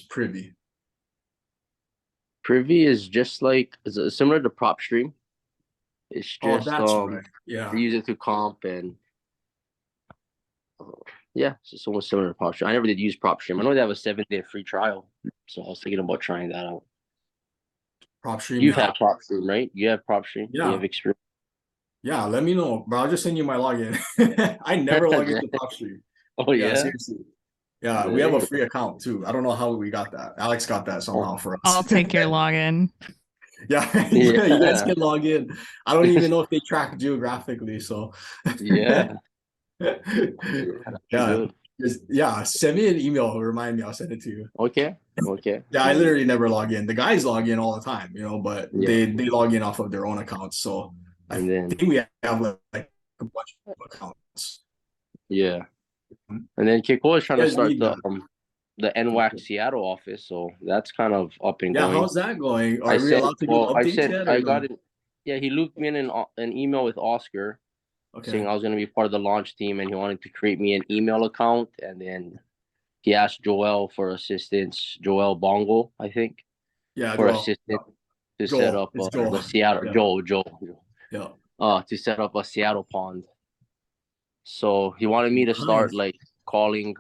Privy? Privy is just like it's similar to PropStream. It's Oh, just that's right. they Yeah. use it to comp and uh, yeah, it's almost similar to PropStream. I never did use PropStream. I know they have a 7-day free trial, so I was thinking about trying that out. Prop stream, You've yeah. had PropStream, right? You have PropStream. You Yeah. have experience. Yeah. Let me know, bro. I'll just send you my login. I never log into Prop stream. Oh Yeah, yeah, seriously. Yeah, we have a dang. free account too. I don't know how we got that. Alex got that Oh, somehow for I'll us. take your login. Yeah, yeah, you guys yeah, can log in. I don't even know if they track geographically, so yeah, yeah, yeah. That's good. yeah. Send me an email. Remind me. I'll send it to you. Okay, okay. Yeah, I literally never log in. The guys log in all the time, but Yeah, they log in off of their own accounts. So I and then think we have like a bunch of accounts. yeah, and then Kiko is trying You to guys start need that. the NWAC Seattle office, so that's kind of up and Yeah, going. how's that going? I Are we sent, allowed to do well, I updates sent, yet or I got no? it. Yeah, he looped me in an email with Oscar saying Okay. I was going to be part of the launch team, and he wanted to create me an email account, and then he asked Joel for assistance, Joel Bongo, I think, Yeah, for Joel. Yeah. assistance to set Joel. up It's the Joel. Seattle Yeah. Joel, Yeah. to set up a Seattle pond. So he wanted me to start Nice. like calling,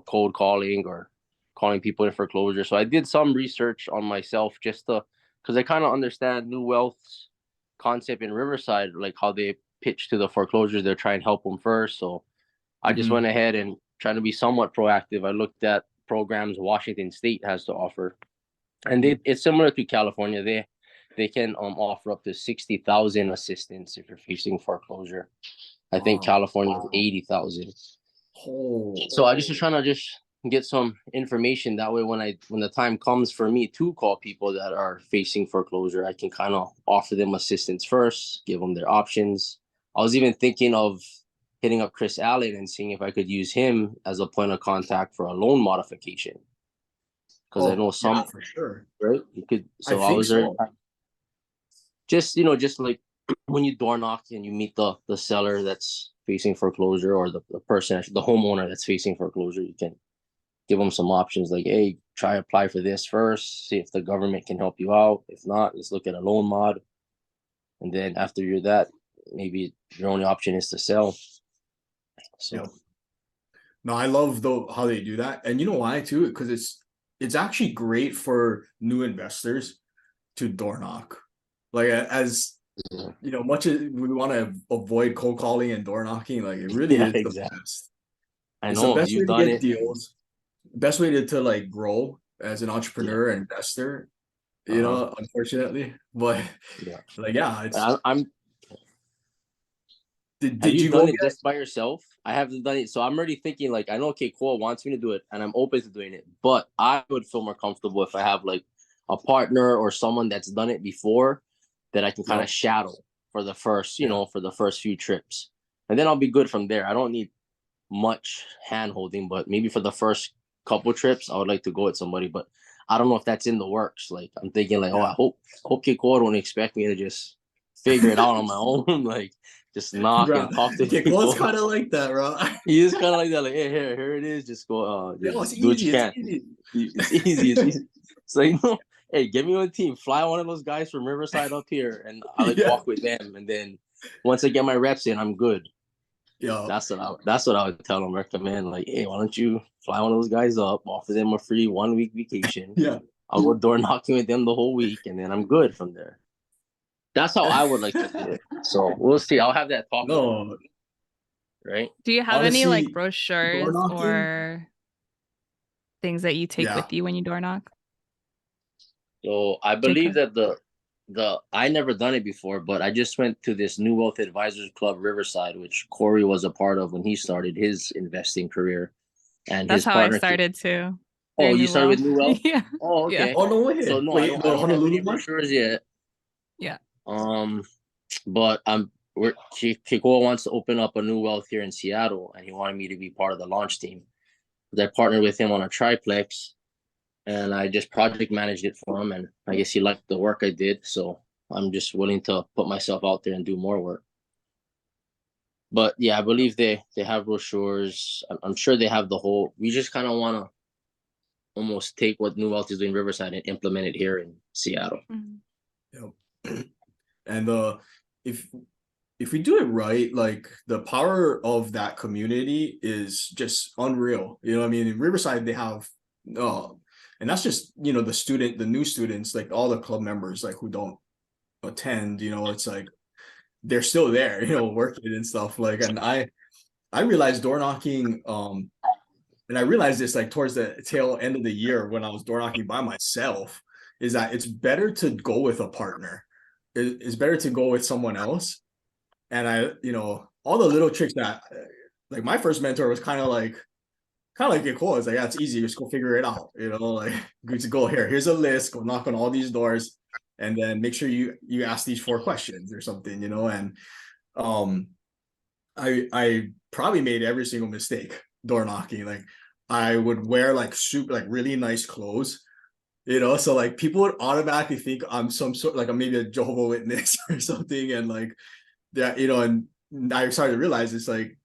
cold calling or calling people in foreclosure. So I did some research on myself just to, because I kind of understand New Wealth's concept in Riverside, like how they pitch to the foreclosures. They're trying to help them first. So I just Hmm. went ahead and trying to be somewhat proactive. I looked at programs Washington State has to offer, and it's similar to California. They can offer up to 60,000 assistance if you're facing foreclosure. I think Wow. California is 80,000. Oh, So I just was trying to just get some information that way when the time comes for me to call people that are facing foreclosure, I can kind of offer them assistance first, give them their options. I was even thinking of hitting up Chris Allen and seeing if I could use him as a point of contact for a loan modification because I oh, know yeah, some, for sure. right? You could. I So I think was there, so. just like when you door knock and you meet the seller that's facing foreclosure or the person, the homeowner that's facing foreclosure, you can give them some options like, hey, try apply for this first, see if the government can help you out. If not, let's look at a loan mod. And then after you're that, maybe your only option is to sell. Yeah. So No, I love though how they do that. And you know why too? Because it's actually great for new investors to door knock. Like as yeah, much as we want to avoid cold calling and door knocking, like it really yeah, is the exactly. best. I It's the know best way you've to done get it. deals, best way to like grow as an Yeah. entrepreneur and investor, Uh-huh. unfortunately. But Yeah. like yeah, I'm Have did you you go done it get just by yourself? I haven't done it. So I'm already thinking like I know okay, Cole wants me to do it and I'm open to doing it. But I would feel more comfortable if I have like a partner or someone that's done it before that I can kind of yep, shadow for the first, yeah. for the first few trips. And then I'll be good from there. I don't need much hand holding, but maybe for the first couple trips, I would like to go with somebody. But I don't know if that's in the works. Like I'm thinking like, oh, Yeah. I hope Kiko don't expect me to just figure it out on my own. Like just knock Bro, and talk to okay, well, it's people. kind of like that, bro. He is kind of like that. Like, hey, here it is. Just go. No, it's Just do what you easy. It's can. easy. It's easy. It's easy. So hey, get me on the team. Fly one of those guys from Riverside up here, and I like Yeah. walk with them. And then once I get my reps in, I'm good. Yeah. That's what I would tell them. Recommend like, hey, why don't you fly one of those guys up, offer them a free 1 week vacation. Yeah. I'll go door knocking with them the whole week, and then I'm good from there. That's how I would like to do it. So we'll see. I'll have that talk with him, No, right? Do you have any like honestly, door brochures knocking. or things that you take Yeah. with you when you door knock, So I believe Jacob? that the I never done it before, but I just went to this New Wealth Advisors Club Riverside, which Corey was a part of when he started his investing career, and That's his how I partner. started too, Oh, through you New started with Wealth. New Wealth? Yeah. Oh, Yeah. okay. Oh no So way. no, Wait, I the don't have any Honolulu one? brochures yet. Yeah. Um, but Kiko wants to open up a New Wealth here in Seattle, and he wanted me to be part of the launch team. I partnered with him on a triplex, and I just project managed it for him. And I guess he liked the work I did, so I'm just willing to put myself out there and do more work. But yeah, I believe they have brochures. I'm sure they have the whole. We just kind of want to almost take what New Wealth is doing in Riverside and implement it here in Seattle. Mhm. Yep. And if we do it right, like the power of that community is just unreal. You know what I mean? In Riverside, they have and that's just, you know, the new students, like all the club members, like who don't attend, you know, it's like they're still there, you know, working and stuff. Like, and I realized door knocking, and I realized this like towards the tail end of the year when I was door knocking by myself, is that it's better to go with a partner. It's better to go with someone else. And I, you know, all the little tricks that, like my first mentor was kind of like it cool. It's like, that's easy. Just go figure it out. You know, like good to go here. Here's a list. Go knock on all these doors, and then make sure you ask these 4 questions or something. You know, and I probably made every single mistake door knocking. Like I would wear like super like really nice clothes. You know, so like people would automatically think I'm some sort like I'm maybe a Jehovah's Witness or something, and like that, you know, and I started to realize it's like,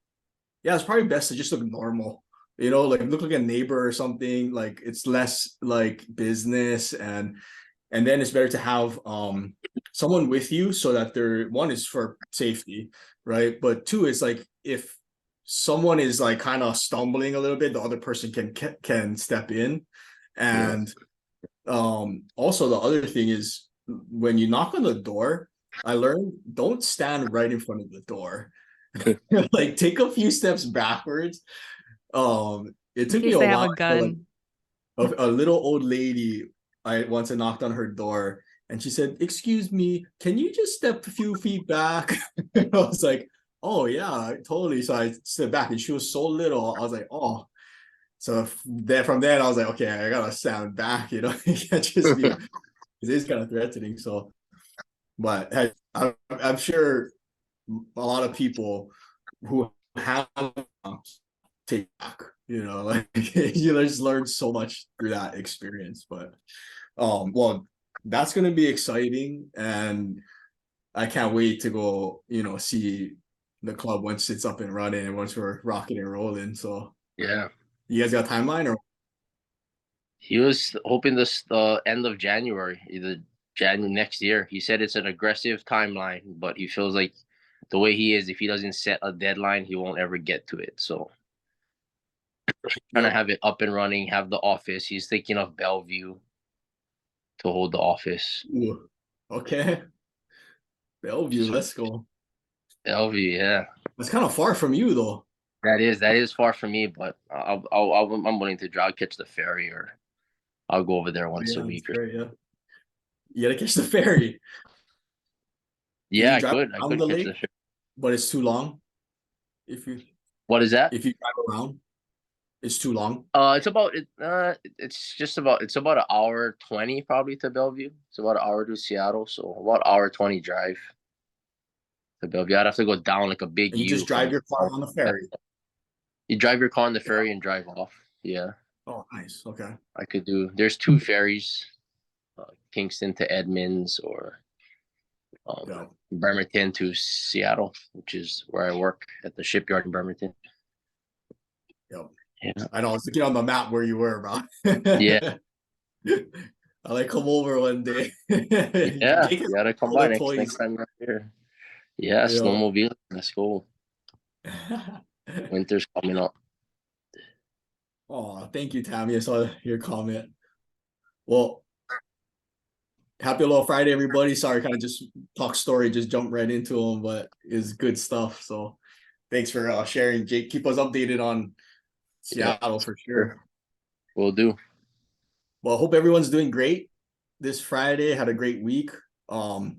yeah, it's probably best to just look normal, you know, like look like a neighbor or something. Like it's less like business, and then it's better to have someone with you so that they're, one is for safety, right? But 2 is like if someone is like kind of stumbling a little bit, the other person can step in. And also the other thing is when you knock on the door, I learned don't stand right in front of the door. Like take a few steps backwards. It In took me case a they have while a for like gun. a little old lady. I once I knocked on her door and she said, "Excuse me, can you just step a few feet back?" I was like, "Oh yeah, totally." So I stepped back and she was so little. I was like, "Oh." So then from then I was like, "Okay, I gotta stand back." You know, you can't just be. It is kind of threatening. So, but hey, I'm sure a lot of people who have take back, you know, like you just learn so much through that experience. But well, that's gonna be exciting, and I can't wait to go, you know, see the club once it's up and running and once we're rocking and rolling. So Yeah. you guys got a timeline or He was hoping this end of January, either January next year. He said it's an aggressive timeline, but he feels like the way he is, if he doesn't set a deadline, he won't ever get to it. So trying to Yep. have it up and running, have the office. He's thinking of Bellevue to hold the office. Ooh, okay. Bellevue, Just let's go. Bellevue, yeah. That's kind of far from you though. That is far from me, but I'm willing to drive, catch the ferry, or I'll go over there once a Yeah, that's week. Or great. Yeah. You gotta catch the ferry. Can yeah, you I drive could, I around could the catch the lake? ferry. But it's too long. If you What is that? if you drive around, it's too long. It's about it. It's about an hour 20 probably to Bellevue. It's about an hour to Seattle, so about hour 20 drive to Bellevue. I'd have to go down like a big And you just U drive from. your car on the ferry. You drive your car on the Yeah. ferry and drive off. Yeah, Oh, nice. Okay. I could do. There's 2 ferries, Kingston to Edmonds or Yeah. Bremerton to Seattle, which is where I work at the shipyard in Bremerton. Yep. Yeah, I know. I was looking on the map where you were, bro. yeah, I like come over one day. yeah. Jake You has gotta come all by the next toys. time you're here. Yeah, Yeah. snowmobile. Let's go. Winter's coming up. Oh, thank you, Tammy. I saw your comment. Well, happy little Friday, everybody. Sorry, kind of just talk story, just jump right into them, but it's good stuff. So thanks for sharing, Jake. Keep us updated on Yeah, Seattle for sure. we'll do. Well, hope everyone's doing great this Friday. Had a great week. Um,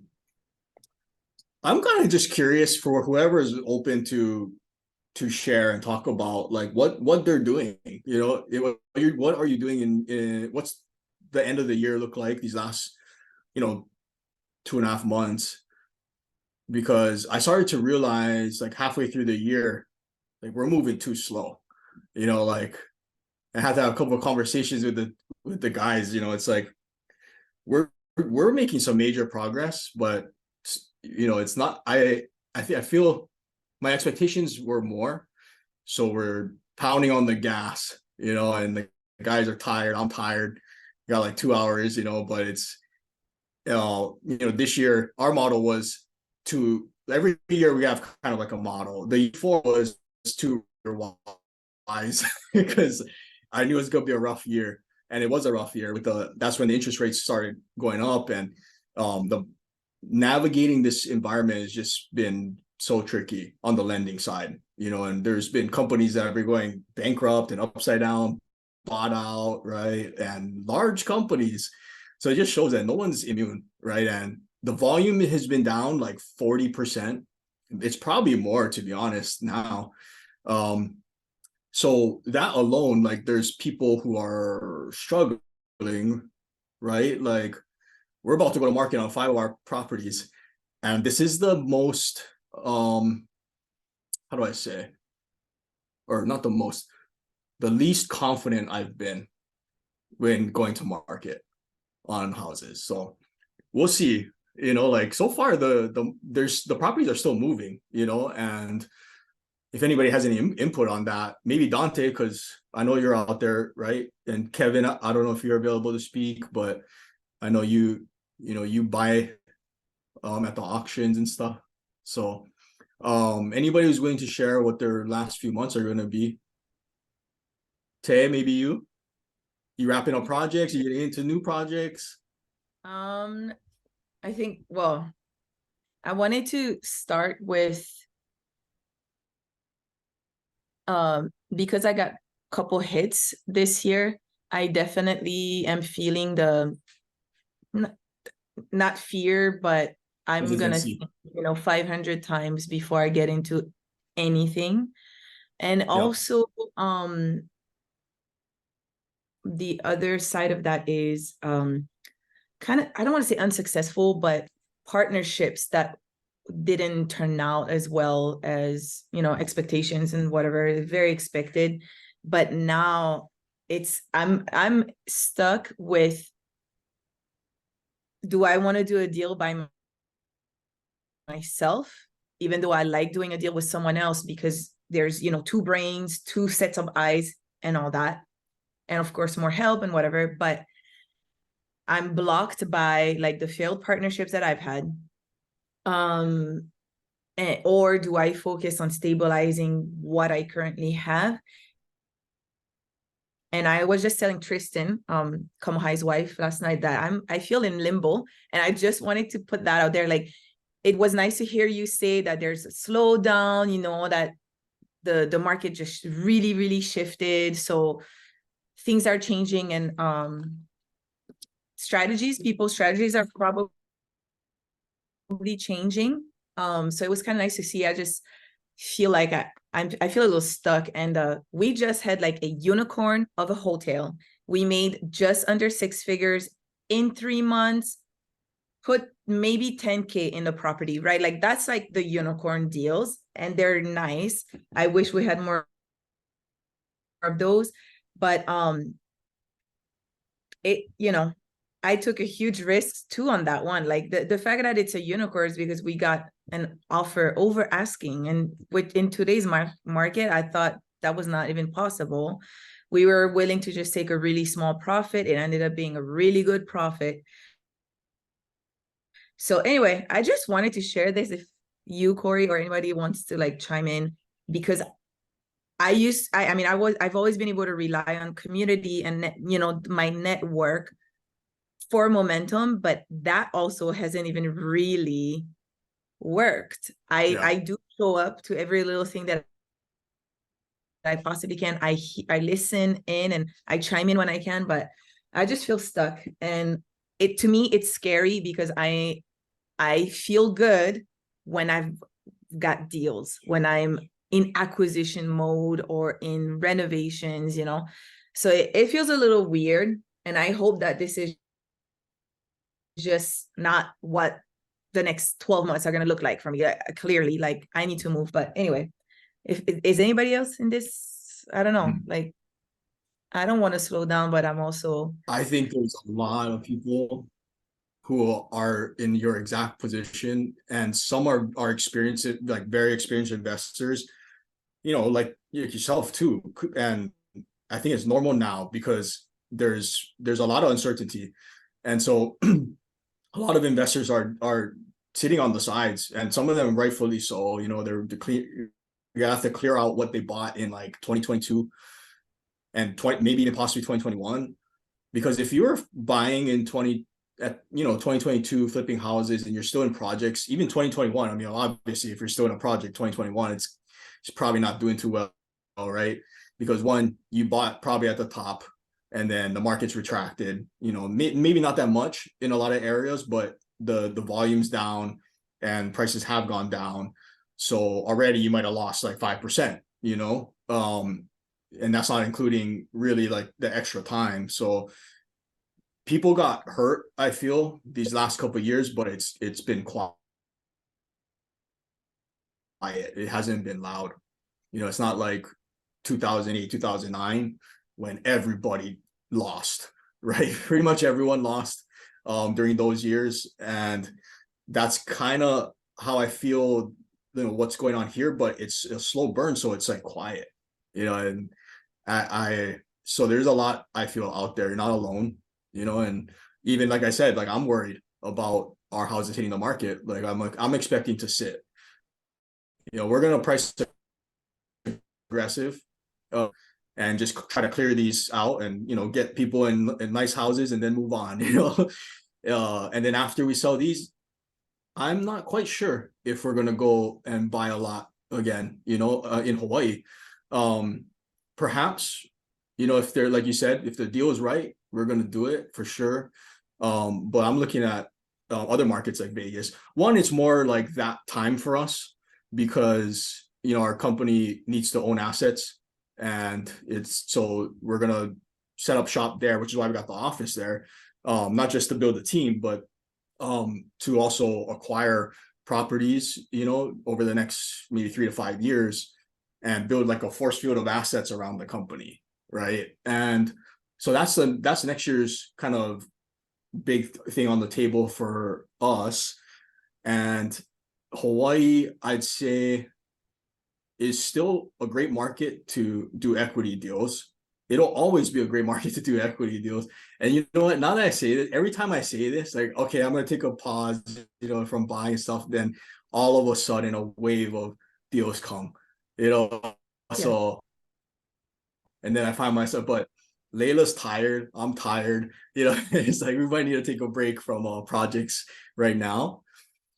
I'm kind of just curious for whoever is open to share and talk about like what they're doing. You know, what are you doing in what's the end of the year look like these last, you know, 2.5 months? Because I started to realize like halfway through the year, like we're moving too slow. You know, like I had to have a couple of conversations with the guys. You know, it's like we're making some major progress, but you know, it's not. I feel my expectations were more, so we're pounding on the gas. You know, and guys are tired. I'm tired. Got like 2 hours, but it's this year our model was to every year we have kind of like a model. The year before was too wise because I knew it was gonna be a rough year, and it was a rough year that's when the interest rates started going up, and the navigating this environment has just been so tricky on the lending side, and there's been companies that have been going bankrupt and upside down, bought out, right? And large companies. So it just shows that no one's immune, right? And the volume has been down like 40%. It's probably more, to be honest, now. So that alone, like there's people who are struggling, right? Like we're about to go to market on 5 of our properties. And this is the most, how do I say? Or not the most, the least confident I've been when going to market on houses. So we'll see, like so far the properties are still moving, and if anybody has any input on that, maybe Dante, because I know you're out there, right? And Kevin, I don't know if you're available to speak, but I know you buy at the auctions and stuff. So anybody who's willing to share what their last few months are going to be. Tay, maybe you wrapping up projects, you getting into new projects? I think, well, I wanted to start with because I got a couple hits this year. I definitely am feeling the not fear, but I'm gonna think, 500 times before I get into anything. And also the other side of that is kind of, I don't want to say unsuccessful, but partnerships that didn't turn out as well as, expectations and whatever, very expected. But now I'm stuck with, do I want to do a deal by myself, even though I like doing a deal with someone else, because there's, two brains, two sets of eyes and all that. And of course, more help and whatever, but I'm blocked by like the failed partnerships that I've had. Or do I focus on stabilizing what I currently have? And I was just telling Tristan, Kamahai's wife, last night that I feel in limbo, and I just wanted to put that out there. Like, it was nice to hear you say that there's a slowdown, that the market just really, really shifted. So things are changing, and people's strategies are probably changing. So it was kind of nice to see. I just feel like I feel a little stuck, and we just had like a unicorn of a hotel. We made just under 6 figures in 3 months, put maybe 10K in the property, right? Like that's like the unicorn deals, and they're nice. I wish we had more of those, but I took a huge risk too on that one. Like the fact that it's a unicorn is because we got an offer over asking, and in today's market, I thought that was not even possible. We were willing to just take a really small profit. It ended up being a really good profit. So anyway, I just wanted to share this if you, Corey, or anybody wants to like chime in, because I've always been able to rely on community and my network for momentum, but that also hasn't even really worked. I do show up to every little thing that I possibly can. I listen in and I chime in when I can, but I just feel stuck. And to me, it's scary because I feel good when I've got deals, when I'm in acquisition mode or in renovations, so it feels a little weird. And I hope that this is just not what the next 12 months are going to look like for me. Clearly, like I need to move. But anyway, if is anybody else in this, I don't know, like I don't want to slow down, but I think there's a lot of people who are in your exact position, and some are experienced, like very experienced investors, like yourself too, and I think it's normal now because there's a lot of uncertainty, and so a lot of investors are sitting on the sides, and some of them rightfully so. You know, they're clear. You have to clear out what they bought in like 2022 and maybe even possibly 2021, because if you're buying in 2022 flipping houses and you're still in projects, even 2021, I mean, obviously if you're still in a project 2021, it's probably not doing too well, right? Because one, you bought probably at the top and then the market's retracted, you know, maybe not that much in a lot of areas, but the volume's down and prices have gone down. So already you might have lost like 5%, you know, and that's not including really like the extra time. So people got hurt, I feel, these last couple of years, but it's been quiet. It hasn't been loud. You know, it's not like 2008, 2009 when everybody lost, right? Pretty much everyone lost during those years, and that's kind of how I feel, you know, what's going on here. But it's a slow burn, so it's like quiet, you know. And I so there's a lot I feel out there. You're not alone, you know. And even like I said, like I'm worried about our houses hitting the market. Like I'm expecting to sit. You know, we're gonna price aggressive, and just try to clear these out, and you know, get people in nice houses, and then move on. You know, and then after we sell these, I'm not quite sure if we're gonna go and buy a lot again. You know, in Hawaii, perhaps, you know, if they're like you said, if the deal is right, we're gonna do it for sure. But I'm looking at other markets like Vegas. One, it's more like that time for us because, you know, our company needs to own assets, and so we're gonna set up shop there, which is why we got the office there, not just to build a team, but to also acquire properties, you know, over the next maybe 3 to 5 years, and build like a force field of assets around the company, right? And so that's next year's kind of big thing on the table for us. And Hawaii, I'd say, is still a great market to do equity deals. It'll always be a great market to do equity deals. And you know what? Now that I say this, every time I say this, like, okay, I'm going to take a pause, you know, from buying stuff, then all of a sudden a wave of deals come, you know. Yeah. So, and then I find myself, but Layla's tired, I'm tired, you know. It's like we might need to take a break from projects right now.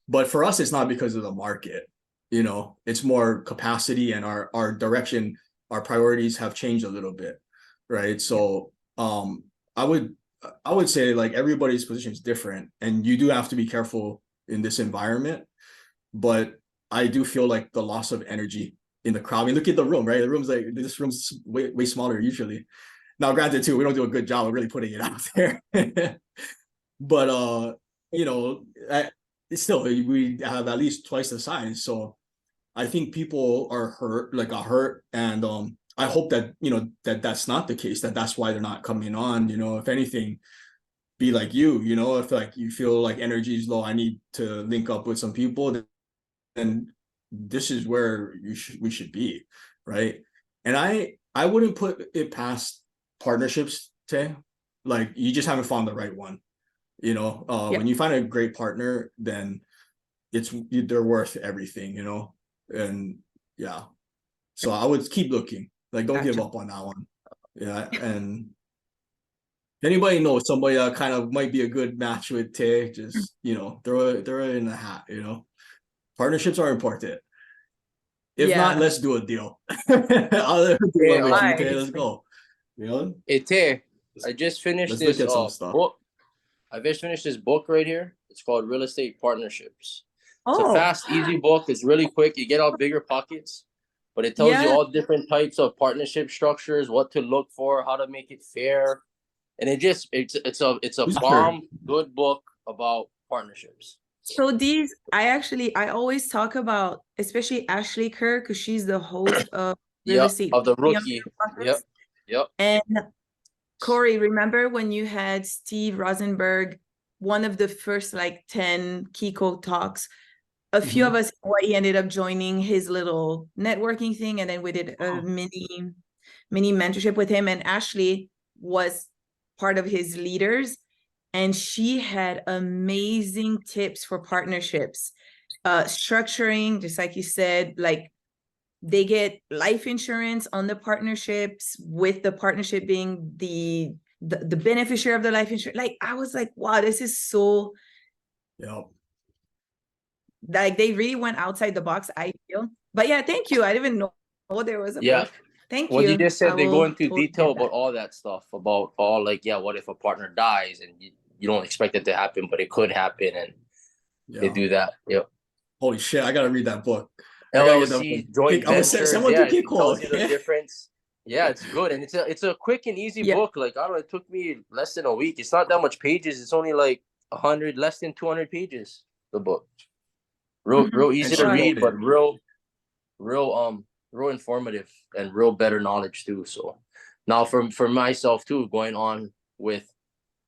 But for us, it's not because of the market, you know, it's more capacity, and our direction, our priorities have changed a little bit, right? So I would say like everybody's position is different, and you do have to be careful in this environment. But I do feel like the loss of energy in the crowd. I mean, look at the room, right? The room's like, this room's way smaller usually. Now, granted, too, we don't do a good job of really putting it out there. But you know, still, we have at least twice the size. So I think people are hurt, and I hope that, you know, that's not the case, that's why they're not coming on. You know, if anything, be like you know, if like you feel like energy is low, I need to link up with some people, then this is where we should be, right? And I wouldn't put it past partnerships, like you just haven't found the right one, you know. When you find a great partner, then they're worth everything, you know. And yeah, so I would keep looking, like don't give up on that one. Yeah. And if anybody knows somebody that kind of might be a good match with Tay, just, you know, throw it in the hat, you know. Partnerships are important. If not, let's do a deal. Let's go. You know? Hey Tay, I just finished this book. I just finished this book right here. It's called Real Estate Partnerships. It's a fast, easy book. It's really quick. You get out bigger pockets, but it tells you all different types of partnership structures, what to look for, how to make it fair, and it's a bomb good book about partnerships. So these, I always talk about, especially Ashley Kerr, because she's the host of Real Estate of the Rookie. Yep. And Corey, remember when you had Steve Rosenberg, one of the first like 10 Kiko talks? A few of us in Hawaii ended up joining his little networking thing, and then we did a mini mentorship with him, and Ashley was part of his leaders, and she had amazing tips for partnerships, structuring, just like you said, like they get life insurance on the partnerships, with the partnership being the beneficiary of the life insurance. Like I was like, wow, this is so, Yep. like they really went outside the box, I feel. But yeah, thank you. I didn't even know there was a book. Thank Well, you. you just said I they go will into totally detail get that. about all that stuff, about all like, yeah, what if a partner dies and you don't expect it to happen, but it could happen, and they Yeah. do that. Yep. Holy shit, I gotta read that book. I gotta get that LLC, book. joint I'm gonna ventures, someone yeah, to it Kiko. tells you the difference. Yeah, it's good, and it's a quick and easy Yeah. book. Like, I don't know, it took me less than a week. It's not that much pages. It's only like 100, less than 200 pages. The book, real easy And to she read, wrote but it. real informative and real better knowledge too. So now for myself too, going on with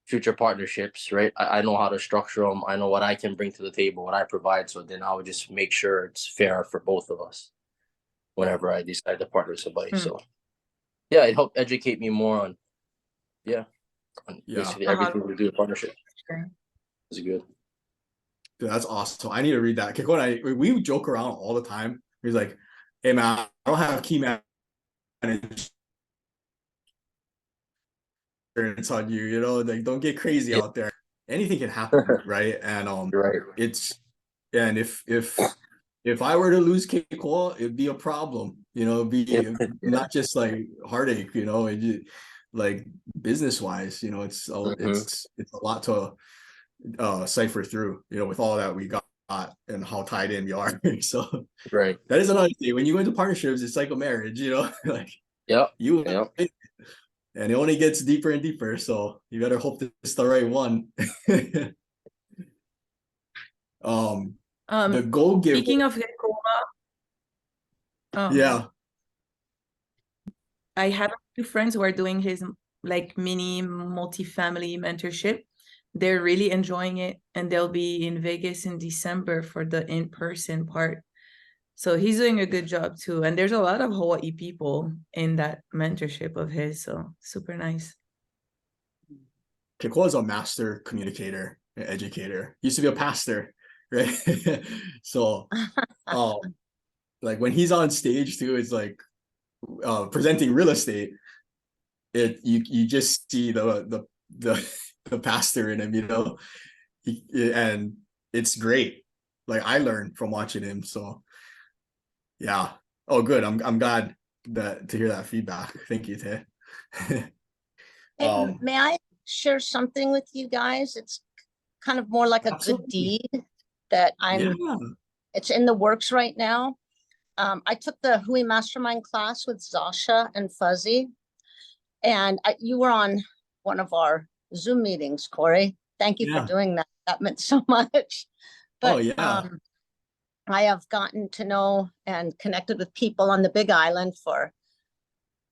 future partnerships, right? I know how to structure them. I know what I can bring to the table, what I provide. So then I would just make sure it's fair for both of us whenever I decide to partner with somebody. So yeah, it helped educate me more on basically everything we do in partnership. It's good. Dude, that's awesome. I need to read that. Kiko and I, we joke around all the time. He's like, hey man, I don't have key management on you, you know, like don't get crazy out there. Anything can happen, right? And Right. if I were to lose Kiko, it'd be a problem, you know, it'd be not just like heartache, you know, like business wise, you know, it's a lot to cipher through, you know, with all that we got and how tied in we are. So Right. that is another thing. When you go into partnerships, it's like a marriage, you know, like Yep. And it only gets deeper and deeper. So you better hope it's the right one. The Go Giver. Speaking of Hekoma, Yeah. I have a few friends who are doing his like mini multifamily mentorship. They're really enjoying it, and they'll be in Vegas in December for the in-person part. So he's doing a good job too. And there's a lot of Hawaii people in that mentorship of his. So super nice. Kiko is a master communicator and educator. Used to be a pastor, right? So like when he's on stage too, it's like presenting real estate. You just see the pastor in him, you know, and it's great. Like I learned from watching him. So yeah. Oh, good. I'm glad to hear that feedback. Thank you, Tay. May I share something with you guys? It's kind of more like a good deed that it's in the works right now. I took the Hui Mastermind class with Zasha and Fuzzy, and you were on one of our Zoom meetings, Corey. Thank you for doing that. That meant so much. But I have gotten to know and connected with people on the Big Island for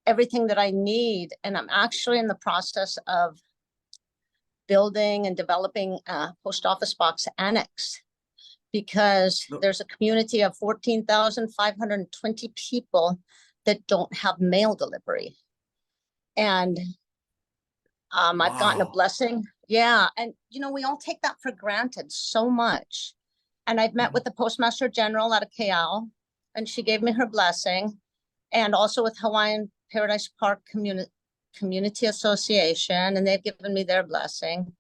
everything that I need. And I'm actually in the process of building and developing a post office box annex, because there's a community of 14,520 people that don't have mail delivery. And I've gotten a blessing. Yeah. And, you know, we all take that for granted so much. And I've met with the Postmaster General out of Keao, and she gave me her blessing. And also with Hawaiian Paradise Park Community Association, and they've given me their blessing.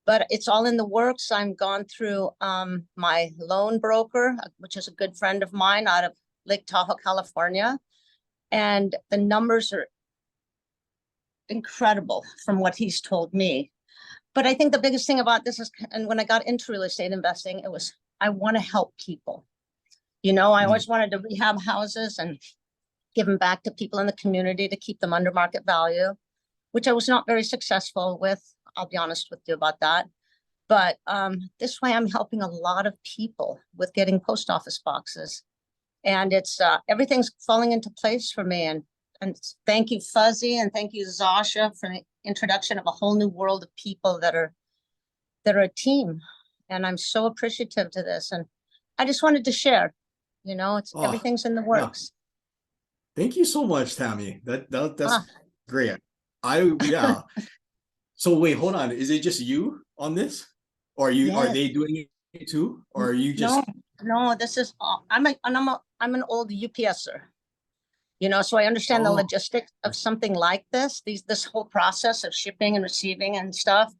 But it's all in the works. I'm gone through my loan broker, which is a good friend of mine out of Lake Tahoe, California. And the numbers are incredible from what he's told me. But I think the biggest thing about this is, and when I got into real estate investing, it was, I want to help people. You know, I always wanted to rehab houses and give them back to people in the community to keep them under market value, which I was not very successful with. I'll be honest with you about that. But this way I'm helping a lot of people with getting post office boxes. And it's everything's falling into place for me. And thank you, Fuzzy, and thank you, Zasha, for the introduction of a whole new world of people that are a team. And I'm so appreciative to this. And I just wanted to share, you know, everything's in the works. Thank you so much, Tammy. That's Ah. great. Yeah. So wait, hold on. Is it just you on this? Or are Yes. they doing it too? Or are you just No, this is, I'm an old UPSer. You know, so I understand the Oh. logistics of something like this whole process of shipping and receiving and stuff.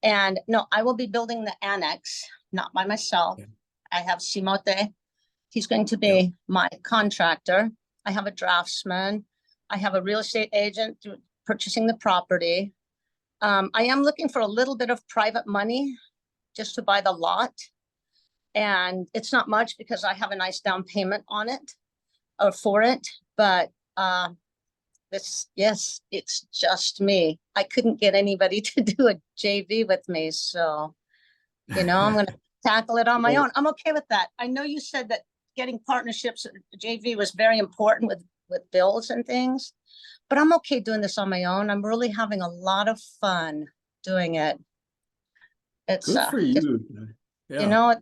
And no, I will be building the annex, not by myself. Yeah. I have Simote. He's going to Yeah. be my contractor. I have a draftsman. I have a real estate agent purchasing the property. I am looking for a little bit of private money just to buy the lot. And it's not much because I have a nice down payment on it or for it. But yes, it's just me. I couldn't get anybody to do a JV with me. So, you know, I'm going to tackle it on my Well- own. I'm okay with that. I know you said that getting partnerships, JV was very important with bills and things, but I'm okay doing this on my own. I'm really having a lot of fun doing it. It's Good for just, you. Yeah. you know,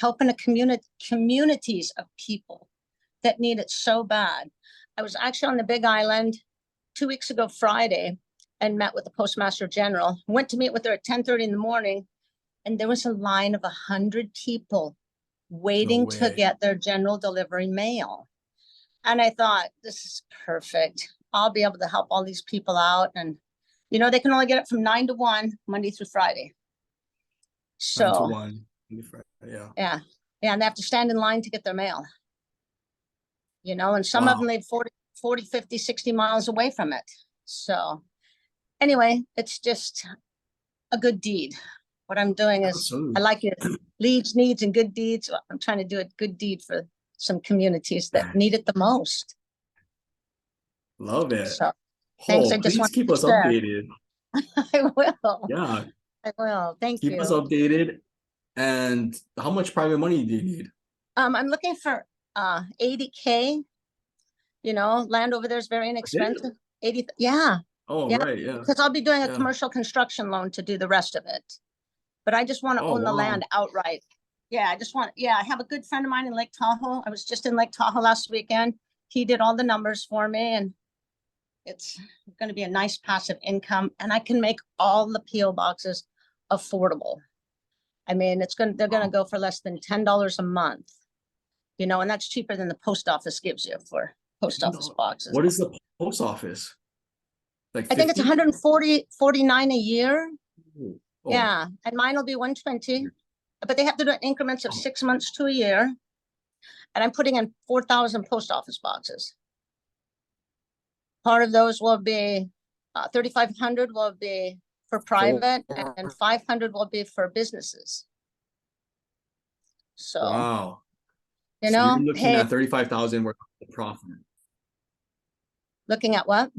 helping communities of people that need it so bad. I was actually on the Big Island 2 weeks ago Friday and met with the Postmaster General. Went to meet with her at 10:30 in the morning, and there was a line of 100 people waiting to way. get their general delivery mail. And I thought, this is perfect. I'll be able to help all these people out. And, you know, they can only get it from 9 to 1, Monday through Friday. 9 to So, 1. Yeah. yeah. Yeah, and they have to stand in line to get their mail. You know, and some of Wow. them live 40, 50, 60 miles away from it. So anyway, it's just a good deed. What I'm doing is, Absolutely. I like it. Leads, needs, and good deeds. I'm trying to do a good deed for some communities that need it the most. Love it. So thanks. Oh, I just please want keep to us share. updated. I will. Yeah. I will. Thank Keep us you. updated. And how much private money do you need? I'm looking for 80K. You know, land over there is very inexpensive. 80, yeah. Oh, Yeah, right. Yeah. because I'll be doing a Yeah. commercial construction loan to do the rest of it. But I just want to Oh, own the wow. land outright. Yeah, I have a good friend of mine in Lake Tahoe. I was just in Lake Tahoe last weekend. He did all the numbers for me, and it's going to be a nice passive income, and I can make all the PO boxes affordable. I mean, they're going to go for less than $10 a month, you know, and that's cheaper than the post office gives you for post office boxes. What is the post office? Like I think it's 149 a year. Oh. Yeah, and mine will be 120, but they have to do it in increments of 6 months to a year. And I'm putting in 4,000 post office boxes. Part of those will be 3,500 will be for private, and 500 will be for businesses. So, Wow. you So know, you're looking hey, at 35,000 worth of profit. looking at what?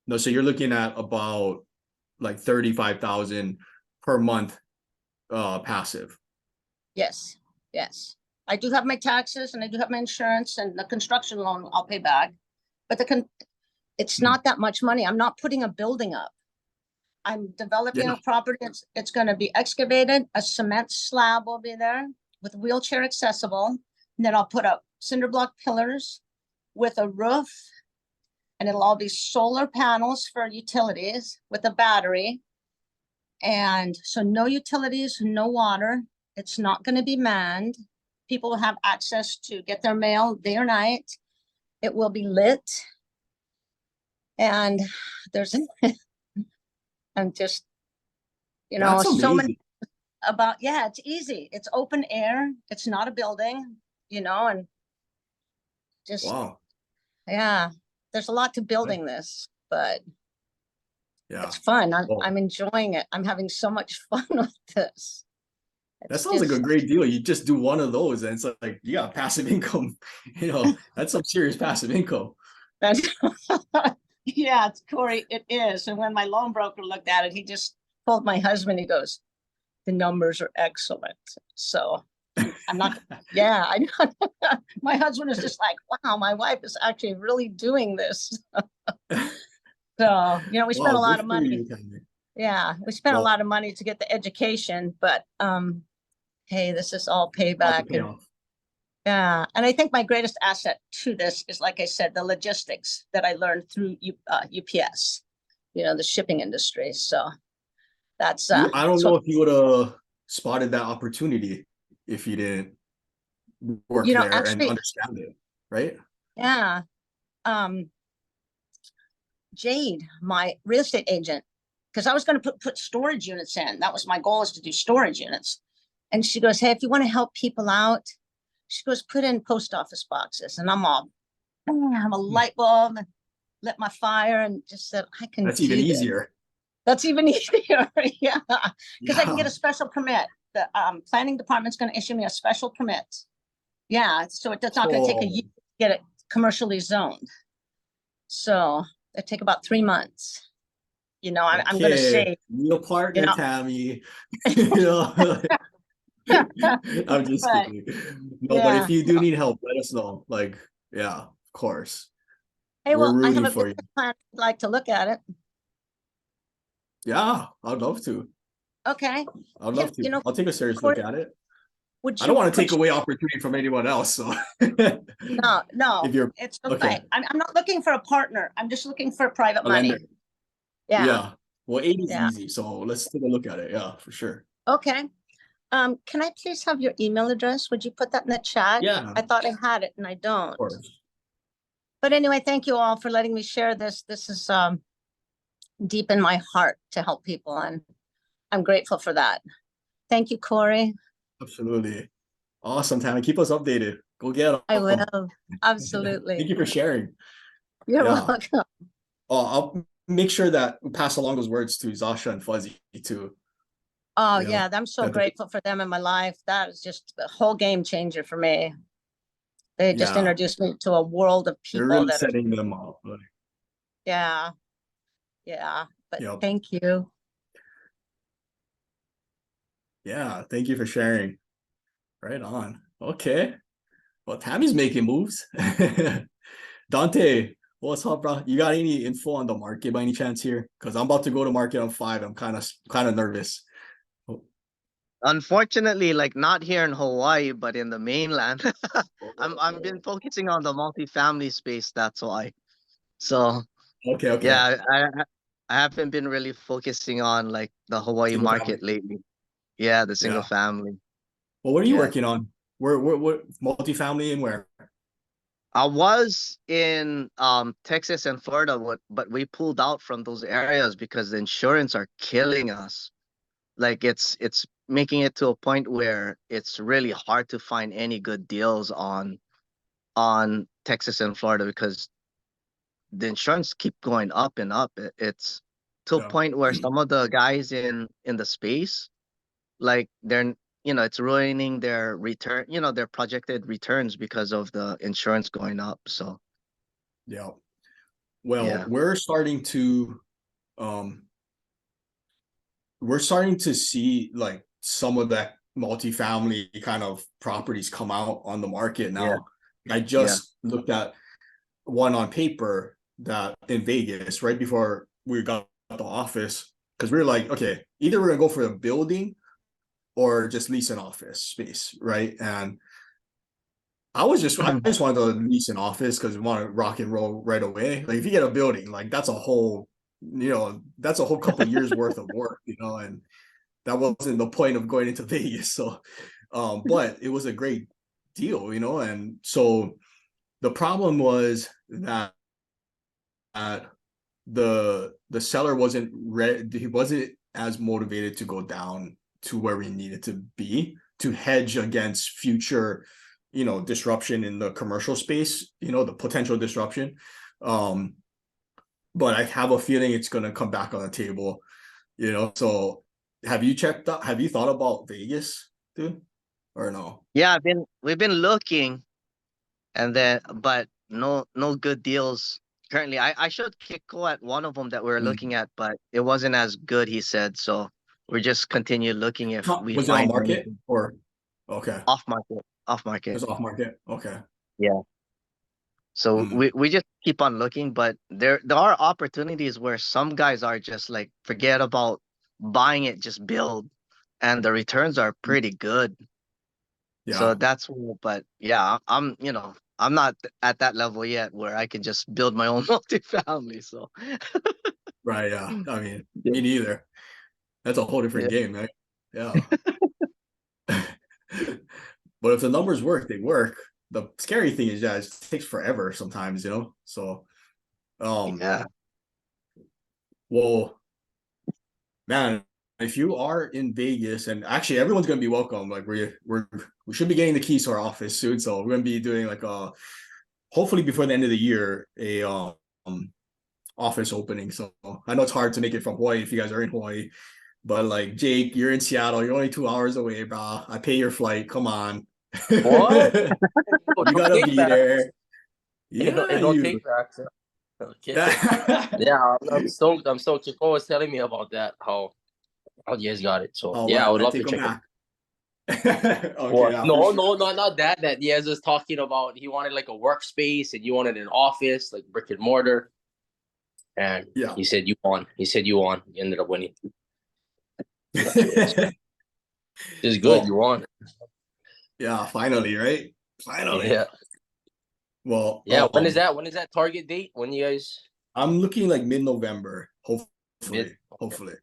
No, so you're looking at about like 35,000 per month passive. Yes, yes. I do have my taxes and I do have my insurance, and the construction loan I'll pay back. But it's not that much money. I'm not putting a building up. I'm developing a property. It's going to be excavated. A cement slab will be there with wheelchair accessible. And then I'll put up cinder block pillars with a roof. And it'll all be solar panels for utilities with a battery. And so no utilities, no water. It's not going to be manned. People will have access to get their mail day or night. It will be lit. And there's, I'm just, you know, That's so amazing. many yeah, it's easy. It's open air. It's not a building, you know, and just, Wow. yeah, there's a lot to building this, but Yeah. it's fun. Oh. I'm enjoying it. I'm having so much fun with this. That sounds like a great deal. You just do one of those and it's like, you got passive income, you know, that's some serious passive income. Yeah, it's Corey, it is. And when my loan broker looked at it, he just told my husband, he goes, the numbers are excellent. So I'm not, yeah, I know. My husband is just like, wow, my wife is actually really doing this. So, you know, we spent a lot of money. Yeah, we spent a lot of money to get the education, but hey, this is all payback. Yeah, and I think my greatest asset to this is, like I said, the logistics that I learned through UPS, the shipping industry. So that's I don't so know if you would have spotted that opportunity if you didn't work there and actually, understand it, right? yeah. Jade, my real estate agent, because I was going to put storage units in. That was my goal, is to do storage units. And she goes, hey, if you want to help people out, she goes, put in post office boxes. And I'm all, I have a light bulb and lit my fire and just said, I can That's do even this. easier. That's even easier. Yeah. Because I can get Yeah. a special permit. The planning department's going to issue me a special permit. Yeah. So it's not going to take a year to get it commercially zoned. So it take about 3 months. I'm going to say, Need a partner, you know. Tammy. You know, I'm just But, kidding. No, but if you do need help, let us know. Like, yeah, of course. hey, We're well, I have rooting a for you. business plan. I'd like to look at it. Yeah, I'd love to. Okay. I'd love to. I'll take a serious look at it. Would I you don't want to put take away opportunity from anyone else. So No, if you're it's okay. okay. I'm not looking for a partner. I'm just looking for private a money. lender. Yeah. Yeah. Well, 80 is Yeah. easy. So let's take a look at it. Yeah, for sure. Okay. Can I please have your email address? Would you put that in the chat? Yeah. I thought I had it and I don't. Of course. But anyway, thank you all for letting me share this. This is deep in my heart to help people, and I'm grateful for that. Thank you, Corey. Absolutely. Awesome, Tammy. Keep us updated. Go get them. I will. Absolutely. Thank you for sharing. You're Yeah. welcome. Oh, I'll make sure that we pass along those words to Zasha and Fuzzy too. Oh, You know, yeah. I'm so that they- grateful for them in my life. That is just a whole game changer for me. They just Yeah. introduced me to a world of They're people really that are, setting them up. Like, yeah. Yeah. But Yep. thank you. yeah. Thank you for sharing. Right on. Okay. Well, Tammy's making moves. Dante, what's up, bro? You got any info on the market by any chance here? Because I'm about to go to market on 5. I'm kind of nervous. Unfortunately, like not here in Hawaii, but in the mainland. I've been focusing on the multifamily space, that's why. So Okay. yeah, I haven't been really focusing on like the Hawaii Single market family. lately. Yeah, the single Yeah. family. Well, what are you Yeah. working on? Where multifamily and where? I was in Texas and Florida, but we pulled out from those areas because the insurance are killing us. Like it's making it to a point where it's really hard to find any good deals on Texas and Florida because the insurance keep going up and up. It's to a Yeah. point where some of the guys in the space, like it's ruining their return, their projected returns because of the insurance going up. So Yeah. Well, yeah. we're starting to see like some of that multifamily kind of properties come out on the market now. I just looked at one on paper that in Vegas right before we got the office, because we were like, okay, either we're gonna go for a building or just lease an office space, right? And I just wanted to lease an office because we want to rock and roll right away. Like if you get a building, like that's a whole couple of years worth of work, and that wasn't the point of going into Vegas. So, but it was a great deal, and so the problem was that the seller wasn't ready. He wasn't as motivated to go down to where we needed to be to hedge against future disruption in the commercial space, the potential disruption. But I have a feeling it's going to come back on the table, so have you thought about Vegas, dude, or no? Yeah, we've been looking, but no good deals currently. I showed Kiko at one of them that we were looking at, but it wasn't as good, he said. So we're just continue looking if we Was it on find market anything. or okay? Off market. It's off market. Okay. Yeah. So we just keep on looking, but there are opportunities where some guys are just like, forget about buying it, just build, and the returns are pretty good. So Yeah. that's, but yeah, I'm, you know, I'm not at that level yet where I can just build my own multifamily. So Right. Yeah. Mm. I mean, Yeah. me neither. That's a whole different Yeah. game, right? Yeah. But if the numbers work, they work. The scary thing is that it takes forever sometimes, you know? So, Yeah. well, man, if you are in Vegas, and actually everyone's gonna be welcome. Like we should be getting the keys to our office soon. So we're gonna be doing like hopefully before the end of the year, a office opening. So I know it's hard to make it from Hawaii if you guys are in Hawaii. But like Jake, you're in Seattle, you're only 2 hours away, bro. I pay your flight. Come on. What? Oh, You no gotta be kickbacks. there. Ain't no, Yeah, ain't no you. kickbacks. Okay. Yeah, I'm stoked. I'm stoked. Chico was telling me about that. How you guys got it. So Oh, yeah, I what? would I love to take them check it. back. Okay, What? yeah, for No, sure. no, no, not that. That Diaz was talking about. He wanted like a workspace, and you wanted an office, like brick and mortar. And Yeah. he said you won. He said you won. You ended up winning. That's what it is. It's good. Well, You won. yeah, finally, right? Finally. Yeah. Well, Yeah. When is that? When is that target date? When you guys I'm looking like mid-November, hopefully. mid? Hopefully.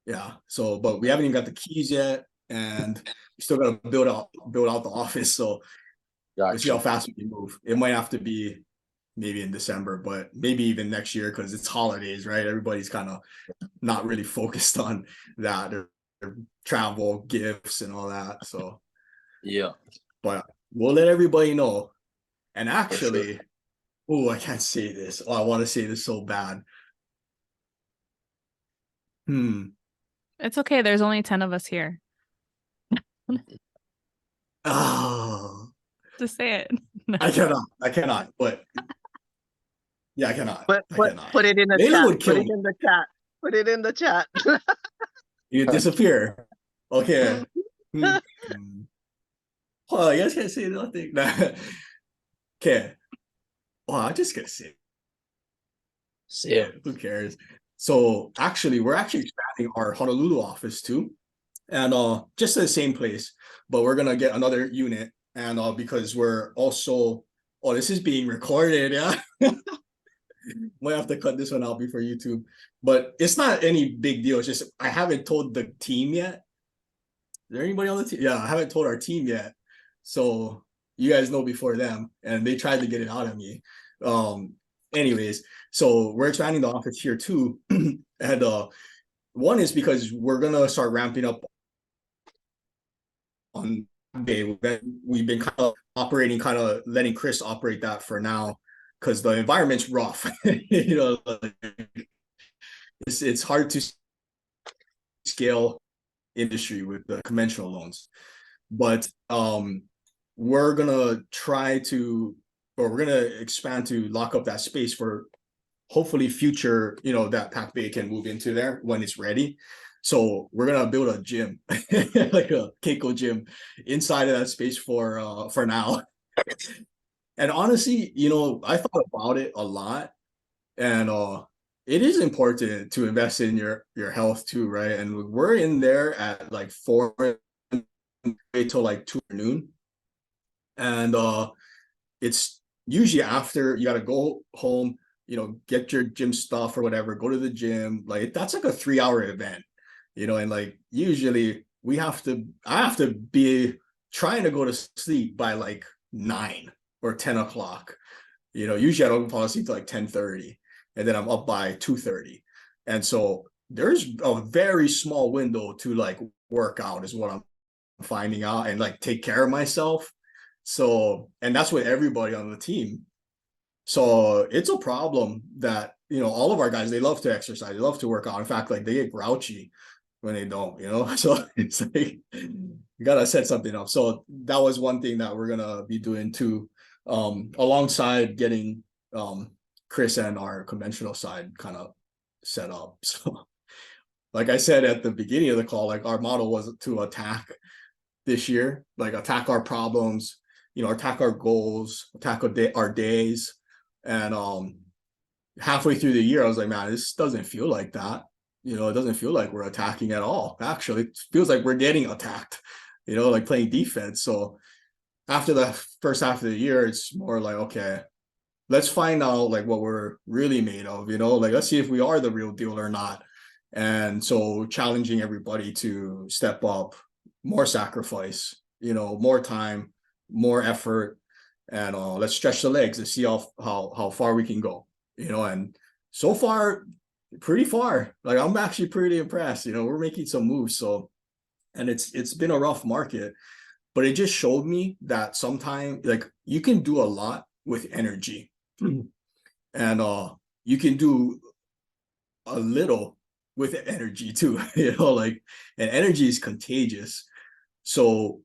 Yeah. So, but we haven't even got the keys yet, and we still gotta build out the office. So we'll see how Gotcha. fast we can move. It might have to be maybe in December, but maybe even next year because it's holidays, right? Everybody's kind of not really focused on that. Their travel, gifts, and all that. So, Yeah. but we'll let everybody know. And For sure. actually, oh, I can't say this. Oh, I want to say this so bad. It's okay. There's only 10 of us here. Oh, Just say it. I cannot. But yeah, I cannot. Put I put cannot. put it in the Layla chat. would Put kill it me. in the chat. Put it in the chat. You disappear. Okay. Hmm. Oh, I guess I can't say nothing. Okay. Oh, I'm just gonna say Yeah. who cares? So actually, we're actually expanding our Honolulu office too. And just the same place, but we're gonna get another unit. And because we're also this is being recorded, yeah. Might have to cut this one out before YouTube. But it's not any big deal. It's just I haven't told the team yet. Is there anybody on the team? Yeah, I haven't told our team yet. So you guys know before them, and they tried to get it out of me. Anyways, so we're expanding the office here too. And one is because we're gonna start ramping up on day. We've been kind of operating, kind of letting Chris operate that for now, because the environment's rough. You know, it's hard to scale industry with the conventional loans. But we're gonna expand to lock up that space for hopefully future, that Pac Bay can move into there when it's ready. So we're gonna build a gym, like a Keiko gym, inside of that space for now. And honestly, I thought about it a lot, and it is important to invest in your health too, right? And we're in there at like 4 till like 2 noon, and it's usually after you got to go home, get your gym stuff or whatever, go to the gym. Like that's like a 3-hour event, and like usually I have to be trying to go to sleep by like 9 or 10 o'clock. Usually I don't fall asleep till like 10:30, and then I'm up by 2:30. And so there's a very small window to like work out is what I'm finding out, and like take care of myself. So, and that's with everybody on the team. So it's a problem that, all of our guys, they love to exercise, they love to work out. In fact, like they get grouchy when they don't, so it's like, you gotta set something up. So that was one thing that we're gonna be doing too, alongside getting Chris and our conventional side kind of set up. So like I said at the beginning of the call, like our model was to attack this year, like attack our problems, attack our goals, attack our days. And halfway through the year, I was like, man, this doesn't feel like that. It doesn't feel like we're attacking at all. Actually, it feels like we're getting attacked. you know, like playing defense. So after the first half of the year, it's more like, okay, let's find out like what we're really made of, you know, like let's see if we are the real deal or not. And so challenging everybody to step up, more sacrifice, you know, more time, more effort, and let's stretch the legs and see how far we can go, you know. And so far, pretty far. Like I'm actually pretty impressed. You know, we're making some moves. So, and it's been a rough market, but it just showed me that sometimes like you can do a lot with energy, and you can do a little with energy too. You know, like, and energy is contagious. So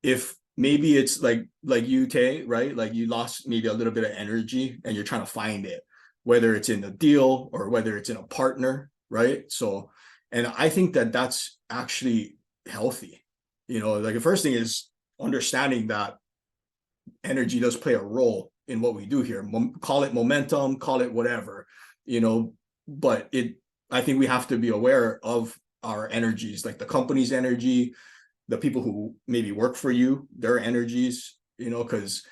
if maybe it's like you, Tay, right? Like you lost maybe a little bit of energy and you're trying to find it, whether it's in a deal or whether it's in a partner, right? So, and I think that that's actually healthy. You know, like the first thing is understanding that energy does play a role in what we do here. Call it momentum, call it whatever, you know, but I think we have to be aware of our energies, like the company's energy, the people who maybe work for you, their energies, you know, because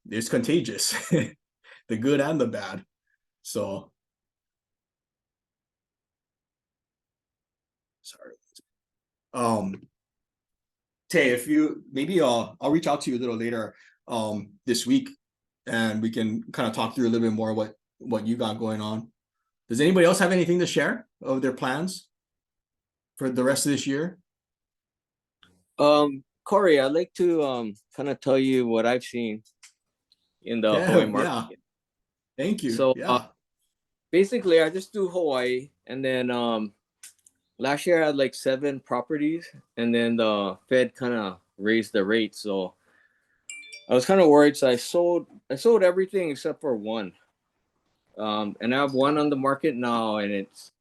it's contagious, the good and the bad. So sorry. Tay, if you maybe I'll reach out to you a little later this week, and we can kind of talk through a little bit more what you got going on. Does anybody else have anything to share of their plans for the rest of this year? Corey, I'd like to kind of tell you what I've seen in the Hawaii market. Yeah. Thank you. So yeah. Basically I just do Hawaii, and then last year I had like 7 properties, and then the Fed kind of raised the rate. So I was kind of worried. So I sold everything except for one. And I have one on the market now, and it's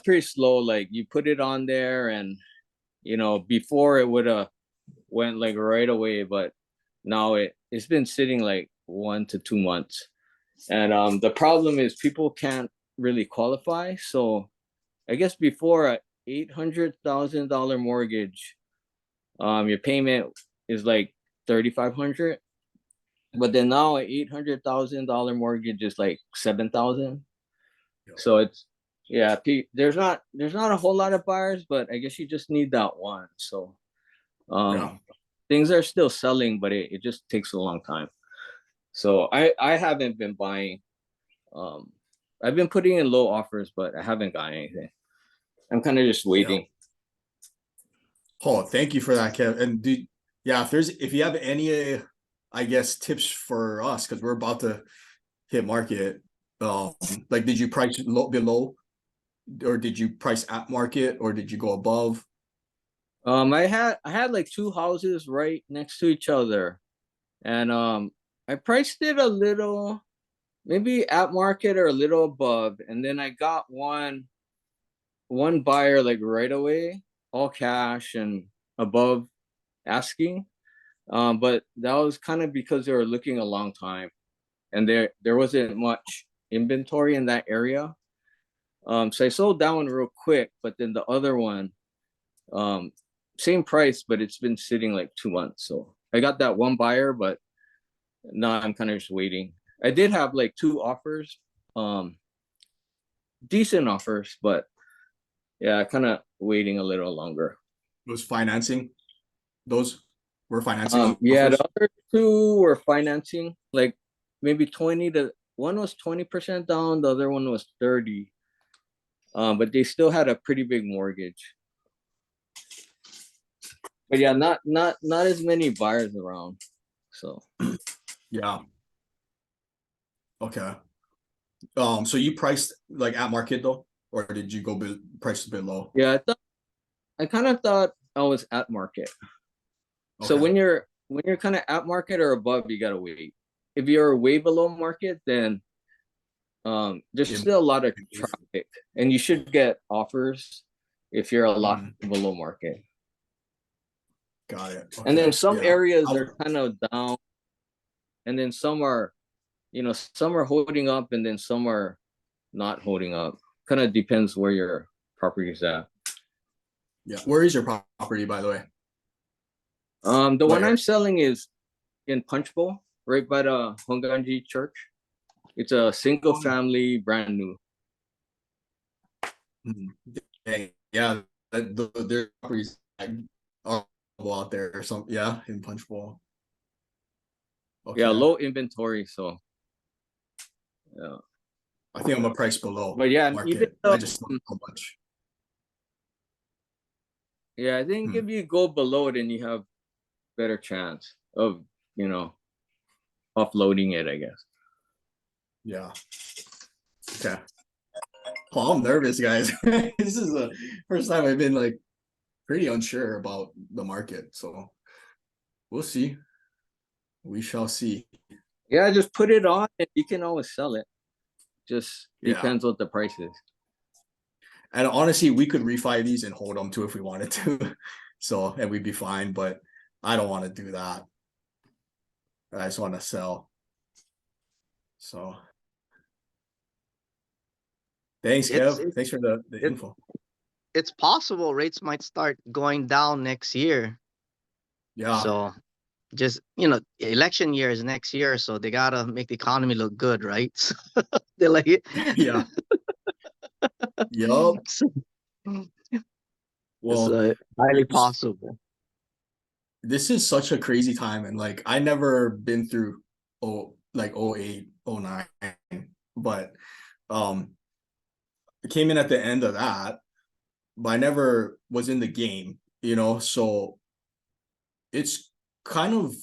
pretty slow. Like you put it on there, and you know, before it would have went like right away, but now it's been sitting like 1 to 2 months. And the problem is people can't really qualify. So I guess before a $800,000 mortgage, your payment is like $3,500, but then now an $800,000 mortgage is like $7,000. So it's there's not a whole lot of buyers, but I guess you just need that one. So things are still selling, but it just takes a long time. So I haven't been buying. I've been putting in low offers, but I haven't got anything. I'm kind of just waiting. Oh, thank you for that, Kev. And if you have any I guess tips for us, because we're about to hit market, like did you price below, or did you price at market, or did you go above? I had like 2 houses right next to each other, and I priced it a little, maybe at market or a little above, and then I got one buyer like right away, all cash and above asking. But that was kind of because they were looking a long time, and there wasn't much inventory in that area. So I sold that one real quick, but then the other one, same price, but it's been sitting like 2 months. So I got that one buyer, but now I'm kind of just waiting. I did have like 2 offers, decent offers, but kind of waiting a little longer. Was financing? Those were financing? The other 2 were financing, like maybe one was 20% down, the other one was 30. But they still had a pretty big mortgage. But not as many buyers around. So yeah. Okay. So you priced like at market though, or did you go price a bit low? Yeah, I kind of thought I was at market. Okay. So when you're kind of at market or above, you gotta wait. If you're way below market, then there's still a lot of traffic, and you should get offers if you're a lot below market. Got it. Okay. And then some areas are kind of down, and then some are holding up, and then some are not holding up. Kind of depends where your property is at. Yeah. Where is your property, by the way? The one Where? I'm selling is in Punch Bowl, right by the Honganji Church. It's a single family, brand new. Dang, yeah, their properties are out there or something. Yeah, in Punch Bowl. Yeah, Okay. low inventory, so yeah. I think I'm a price below But yeah, even market. though, I just don't know how much. yeah, I think Hmm. if you go below, then you have better chance of, you know, offloading it, I guess. Yeah. Okay. Oh, I'm nervous, guys. This is the first time I've been like pretty unsure about the market. So we'll see. We shall see. Yeah, just put it on and you can always sell it. Just Yeah. depends what the price is. And honestly, we could refi these and hold them too if we wanted to. So, and we'd be fine, but I don't want to do that. I just want to sell. So thanks, It's Kev. Thanks for the it- info. it's possible rates might start going down next year. Yeah. So just, election year is next year, so they gotta make the economy look good, right? So they're like, Yeah. Yup. it's Well, highly possible. this is such a crazy time, and like I never been through 08, 09, but it came in at the end of that, but I never was in the game, so it's kind of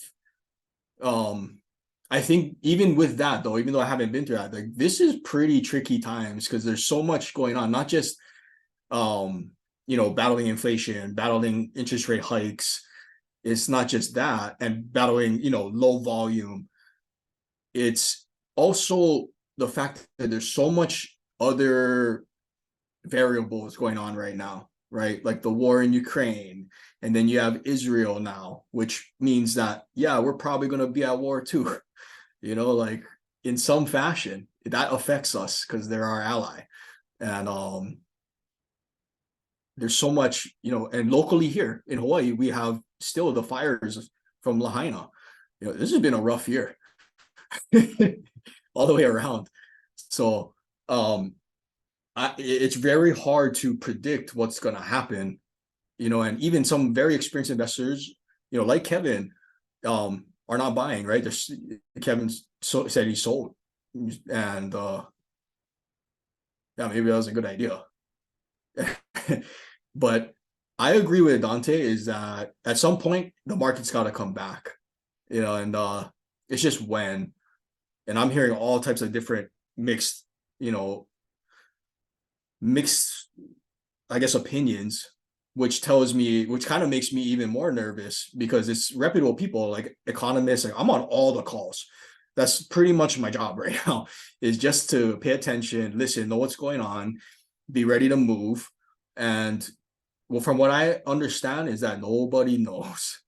I think even with that though, even though I haven't been through that, like this is pretty tricky times because there's so much going on, not just battling inflation, battling interest rate hikes. It's not just that, and battling, low volume. It's also the fact that there's so much other variables going on right now, right? Like the war in Ukraine, and then you have Israel now, which means that, yeah, we're probably going to be at war too, like in some fashion. That affects us because they're our ally. And there's so much, and locally here in Hawaii, we have still the fires from Lahaina. This has been a rough year all the way around. So it's very hard to predict what's going to happen, and even some very experienced investors, like Kevin, are not buying, right? Kevin said he sold, and yeah, maybe that was a good idea. But I agree with Dante is that at some point the market's got to come back, and it's just when. And I'm hearing all types of different mixed, I guess, opinions, which kind of makes me even more nervous because it's reputable people like economists. Like I'm on all the calls. That's pretty much my job right now, is just to pay attention, listen, know what's going on, be ready to move. And well, from what I understand is that nobody knows,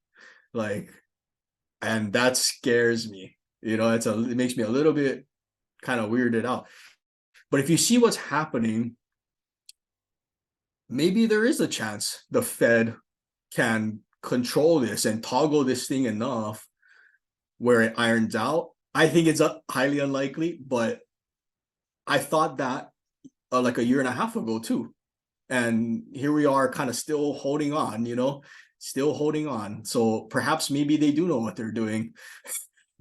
and that scares me. It makes me a little bit kind of weirded out. But if you see what's happening, maybe there is a chance the Fed can control this and toggle this thing enough where it irons out. I think it's highly unlikely, but I thought that like a year and a half ago too. And here we are kind of still holding on, still holding on. So perhaps maybe they do know what they're doing.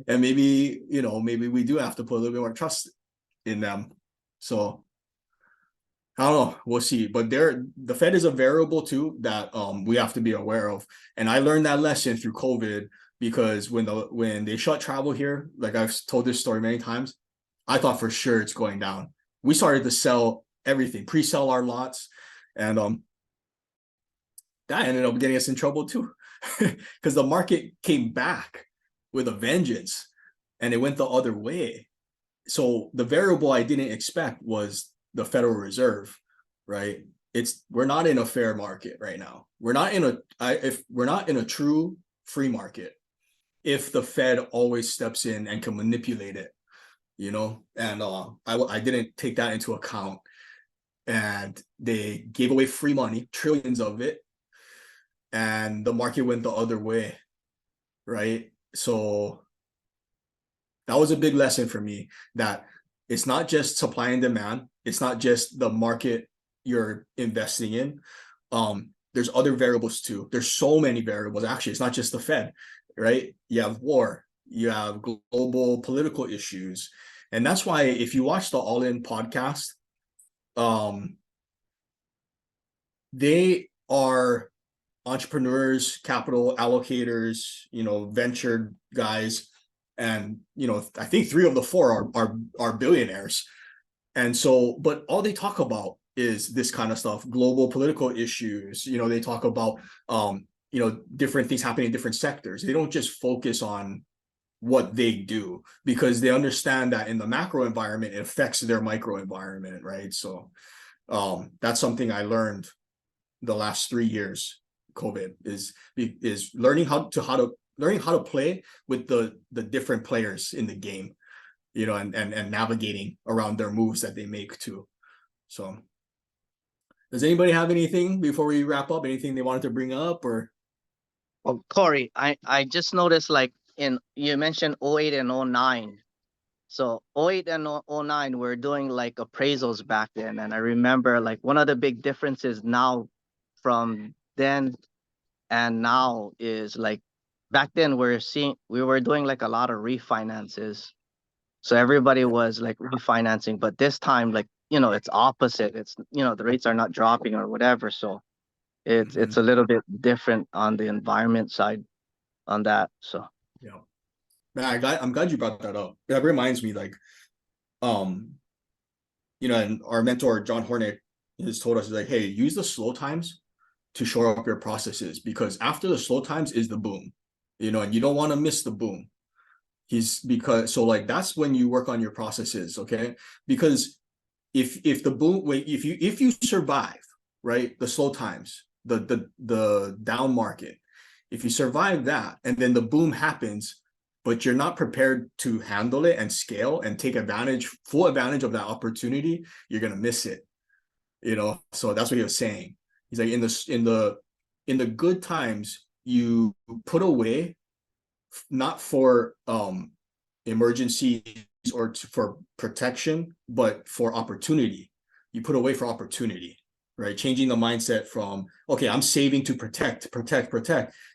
And maybe we do have to put a little bit more trust in them. So I don't know, we'll see. But the Fed is a variable too that we have to be aware of. And I learned that lesson through COVID because when they shut travel here, like I've told this story many times, I thought for sure it's going down. We started to sell everything, pre-sell our lots, and that ended up getting us in trouble too, because the market came back with a vengeance and it went the other way. So the variable I didn't expect was the Federal Reserve, right? We're not in a fair market right now. We're not in a true free market if the Fed always steps in and can manipulate it, and I didn't take that into account. And they gave away free money, trillions of it, and the market went the other way. right? So that was a big lesson for me, that it's not just supply and demand. It's not just the market you're investing in. There's other variables too. There's so many variables. Actually, it's not just the Fed, right? You have war, you have global political issues. And that's why if you watch the All In podcast, they are entrepreneurs, capital allocators, venture guys. And, I think 3 of the 4 are billionaires. And so, but all they talk about is this kind of stuff, global political issues. They talk about, different things happening in different sectors. They don't just focus on what they do, because they understand that in the macro environment, it affects their micro environment, right? So that's something I learned the last 3 years. COVID is learning how to play with the different players in the game, and navigating around their moves that they make too. So does anybody have anything before we wrap up? Anything they wanted to bring up? Or Well, Corey, I just noticed, like, you mentioned 08 and 09. So 08 and 09, we're doing like appraisals back then. And I remember, like, one of the big differences now from then and now is, like, back then we were doing like a lot of refinances. So everybody was like refinancing, but this time, like, it's opposite. It's, the rates are not dropping or whatever. So it's a little bit different on the environment side on that. So yeah, man, I'm glad you brought that up. That reminds me, like, and our mentor John Hornick has told us, like, hey, use the slow times to shore up your processes, because after the slow times is the boom, and you don't want to miss the boom. So like, that's when you work on your processes, okay? Because if the boom, if you survive, right, the slow times, the down market, if you survive that, and then the boom happens, but you're not prepared to handle it and scale and take full advantage of that opportunity, you're gonna miss it. So that's what he was saying. He's like, in the good times, you put away, not for emergencies or for protection, but for opportunity. You put away for opportunity, right? Changing the mindset from, okay, I'm saving to protect.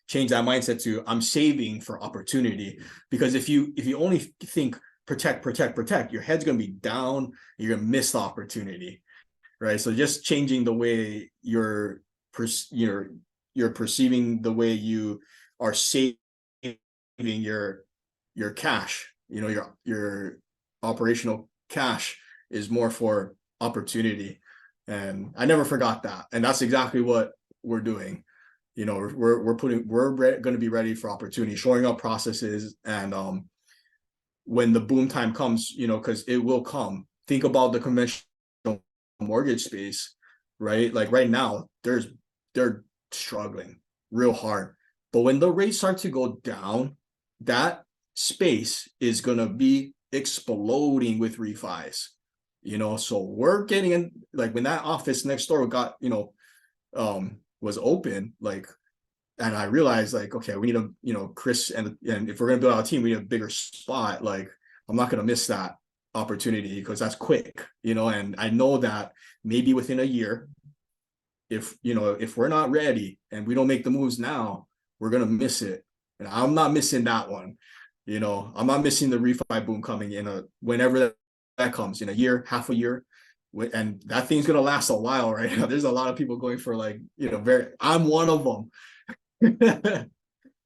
Change that mindset to, I'm saving for opportunity. Because if you only think protect, your head's gonna be down, you're gonna miss the opportunity, right? So just changing the way you're perceiving the way you are saving your cash, your operational cash is more for opportunity. And I never forgot that. And that's exactly what we're doing. We're going to be ready for opportunity, shoring up processes. And when the boom time comes, because it will come, think about the conventional mortgage space, right? Like right now, they're struggling real hard. But when the rates start to go down, that space is going to be exploding with refis. So we're getting in, like, when that office next door got, was open, like, and I realized, like, okay, we need a, Chris, and if we're going to build our team, we need a bigger spot. Like, I'm not going to miss that opportunity, because that's quick, and I know that maybe within a year, if we're not ready and we don't make the moves now, we're going to miss it. And I'm not missing that one. I'm not missing the refi boom coming in whenever that comes, in a year, half a year. And that thing's going to last a while, right? There's a lot of people going for, like, I'm one of them.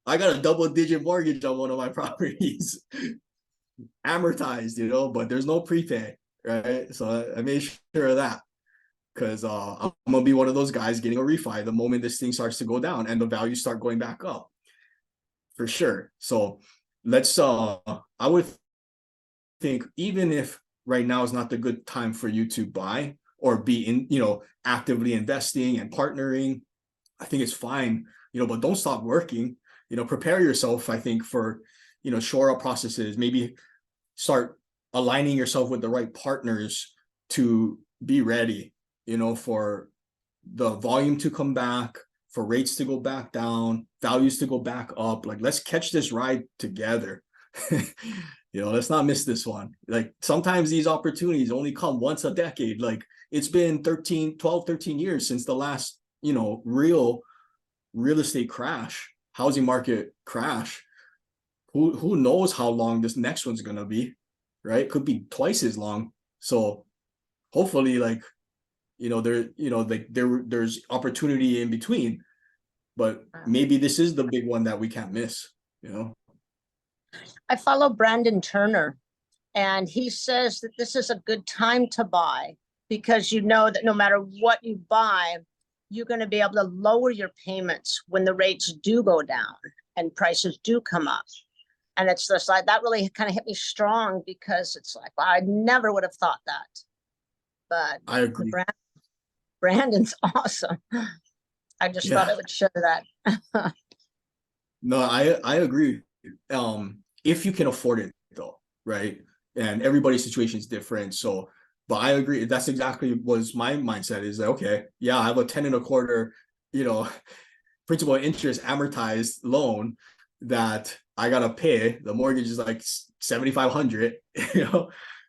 I got a double-digit mortgage on one of my properties, amortized, but there's no prepay, right? So I made sure of that, because I'm gonna be one of those guys getting a refi the moment this thing starts to go down and the values start going back up, for sure. So let's I would think, even if right now is not the good time for you to buy or be in, actively investing and partnering, I think it's fine, but don't stop working. Prepare yourself, I think, for, shore up processes, maybe start aligning yourself with the right partners to be ready, for the volume to come back, for rates to go back down, values to go back up. Like, let's catch this ride together. Let's not miss this one. Like, sometimes these opportunities only come once a decade. Like, it's been 13 years since the last, real estate crash, housing market crash. Who knows how long this next one's gonna be, right? Could be twice as long. So hopefully, there's opportunity in between, but maybe this is the big one that we can't miss. I follow Brandon Turner, and he says that this is a good time to buy because you know that no matter what you buy, you're going to be able to lower your payments when the rates do go down and prices do come up. And it's just like, that really kind of hit me strong because it's like, well, I never would have thought that. But I agree. Brandon's awesome. I just thought I would share that. No, I agree. If you can afford it though, right? And everybody's situation is different. So, but I agree. That's exactly was my mindset is like, okay, yeah, I have a 10.25, principal interest amortized loan that I gotta pay. The mortgage is like 7,500,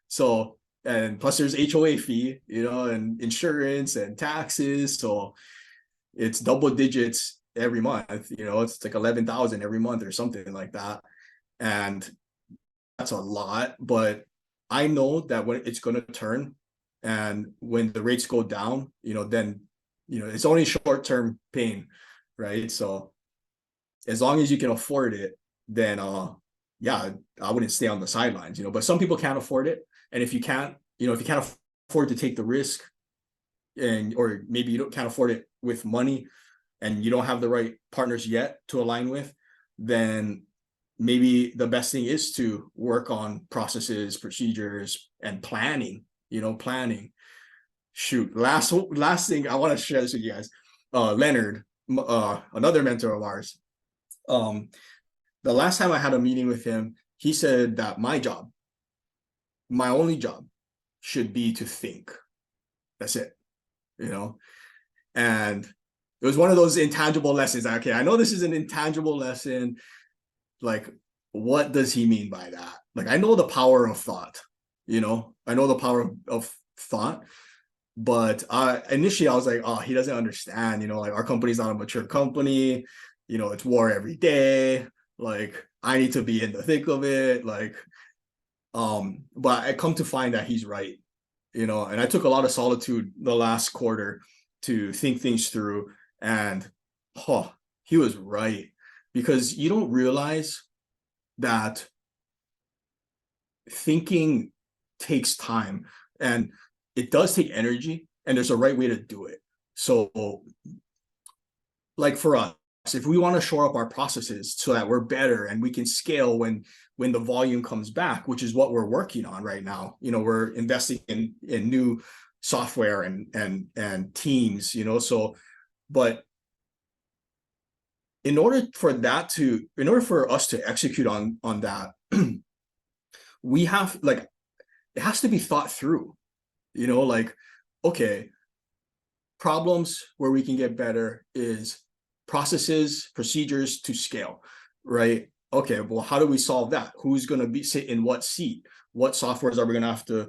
so, and plus there's HOA fee, and insurance and taxes. So it's double digits every month, it's like 11,000 every month or something like that. And that's a lot, but I know that when it's going to turn and when the rates go down, then, it's only short-term pain, right? So as long as you can afford it, then, yeah, I wouldn't stay on the sidelines, but some people can't afford it. And if you can't afford to take the risk or maybe you can't afford it with money and you don't have the right partners yet to align with, then maybe the best thing is to work on processes, procedures, and planning, Shoot, last thing I want to share this with you guys. Leonard, another mentor of ours. The last time I had a meeting with him, he said that my only job should be to think. That's it, and it was one of those intangible lessons. Okay, I know this is an intangible lesson. Like, what does he mean by that? Like, I know the power of thought, I know the power of thought, but initially I was like, oh, he doesn't understand, like our company's not a mature company, it's war every day. Like, I need to be in the thick of it. Like, but I come to find that he's right, and I took a lot of solitude the last quarter to think things through, and he was right, because you don't realize that thinking takes time and it does take energy, and there's a right way to do it. So like for us, if we want to shore up our processes so that we're better and we can scale when the volume comes back, which is what we're working on right now, we're investing in new software and teams, so, but in order for us to execute on that, we have, like, it has to be thought through, like, okay, problems where we can get better is processes, procedures to scale, right? Okay, well, how do we solve that? Who's going to sit in what seat? What softwares are we going to have to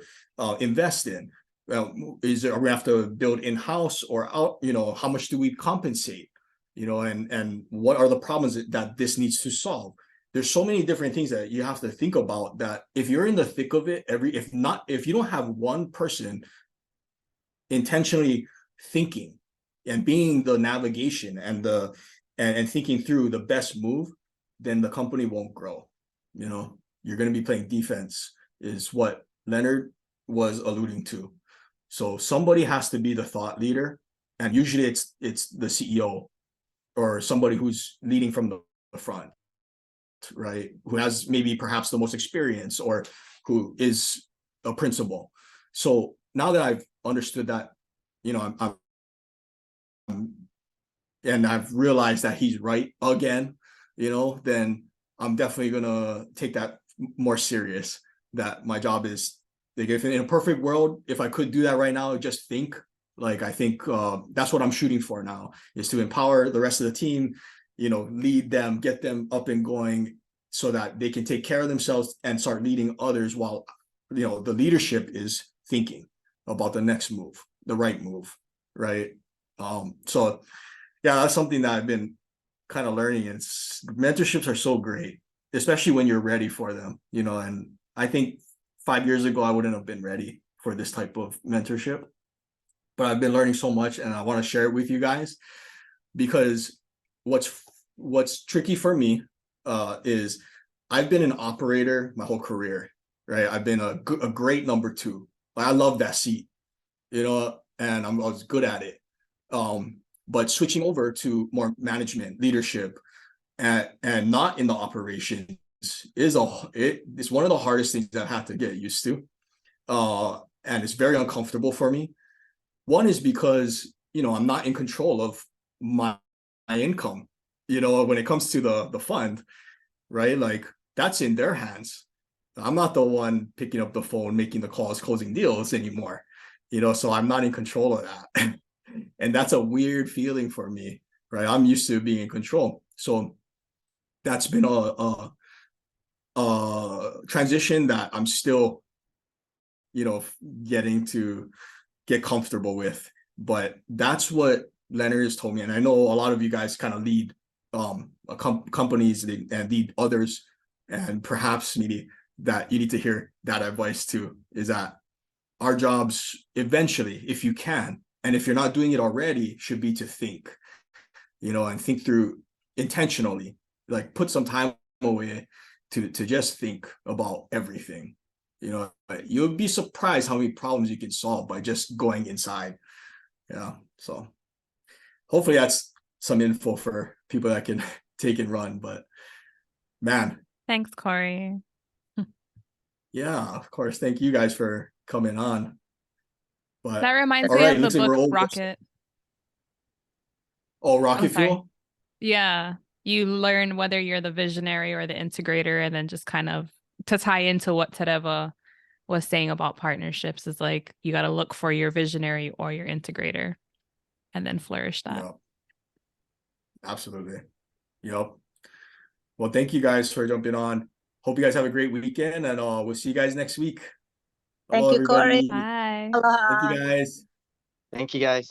invest in? Are we going to have to build in-house or out? How much do we compensate? And what are the problems that this needs to solve? There's so many different things that you have to think about, that if you're in the thick of it, if you don't have one person intentionally thinking and being the navigation and and thinking through the best move, then the company won't grow. You're going to be playing defense, is what Leonard was alluding to. So somebody has to be the thought leader, and usually it's the CEO or somebody who's leading from the front, right? Who has maybe perhaps the most experience or who is a principal. So now that I've understood that, and I've realized that he's right again, then I'm definitely gonna take that more serious. That my job is, like, if in a perfect world, if I could do that right now, just think, Like, I think that's what I'm shooting for now, is to empower the rest of the team, you know, lead them, get them up and going so that they can take care of themselves and start leading others while, you know, the leadership is thinking about the next move, the right move, right? So yeah, that's something that I've been kind of learning. It's mentorships are so great, especially when you're ready for them, you know, and I think 5 years ago, I wouldn't have been ready for this type of mentorship, but I've been learning so much and I want to share it with you guys, because what's tricky for me is I've been an operator my whole career, right? I've been a great number two. I love that seat, you know, and I was good at it. But switching over to more management, leadership, and not in the operations it's one of the hardest things that I have to get used to. And it's very uncomfortable for me. One is because, you know, I'm not in control of my income, you know, when it comes to the fund, right? Like, that's in their hands. I'm not the one picking up the phone, making the calls, closing deals anymore, you know, so I'm not in control of that. And that's a weird feeling for me, right? I'm used to being in control. So that's been a transition that I'm still, you know, getting to get comfortable with. But that's what Leonard has told me. And I know a lot of you guys kind of lead companies and lead others. And perhaps maybe that you need to hear that advice too, is that our jobs eventually, if you can, and if you're not doing it already, should be to think, you know, and think through intentionally, like put some time away to just think about everything. You know, you'll be surprised how many problems you can solve by just going inside. Yeah. So hopefully that's some info for people that can take and run. But man. Thanks, Corey. Yeah, of course. Thank you guys for coming on. But That reminds all me right, of the looks like we're book over. Rocket. Oh, Rocket sorry. Fuel? Yeah. You learn whether you're the visionary or the integrator, and then just kind of to tie into what Tereva was saying about partnerships is like, you got to look for your visionary or your integrator and then flourish that. Yep. Absolutely. Yep. Well, thank you guys for jumping on. Hope you guys have a great weekend, and we'll see you guys next week. Thank Hello, you, Corey. everybody. Bye. Aloha. Thank you guys. Thank you guys.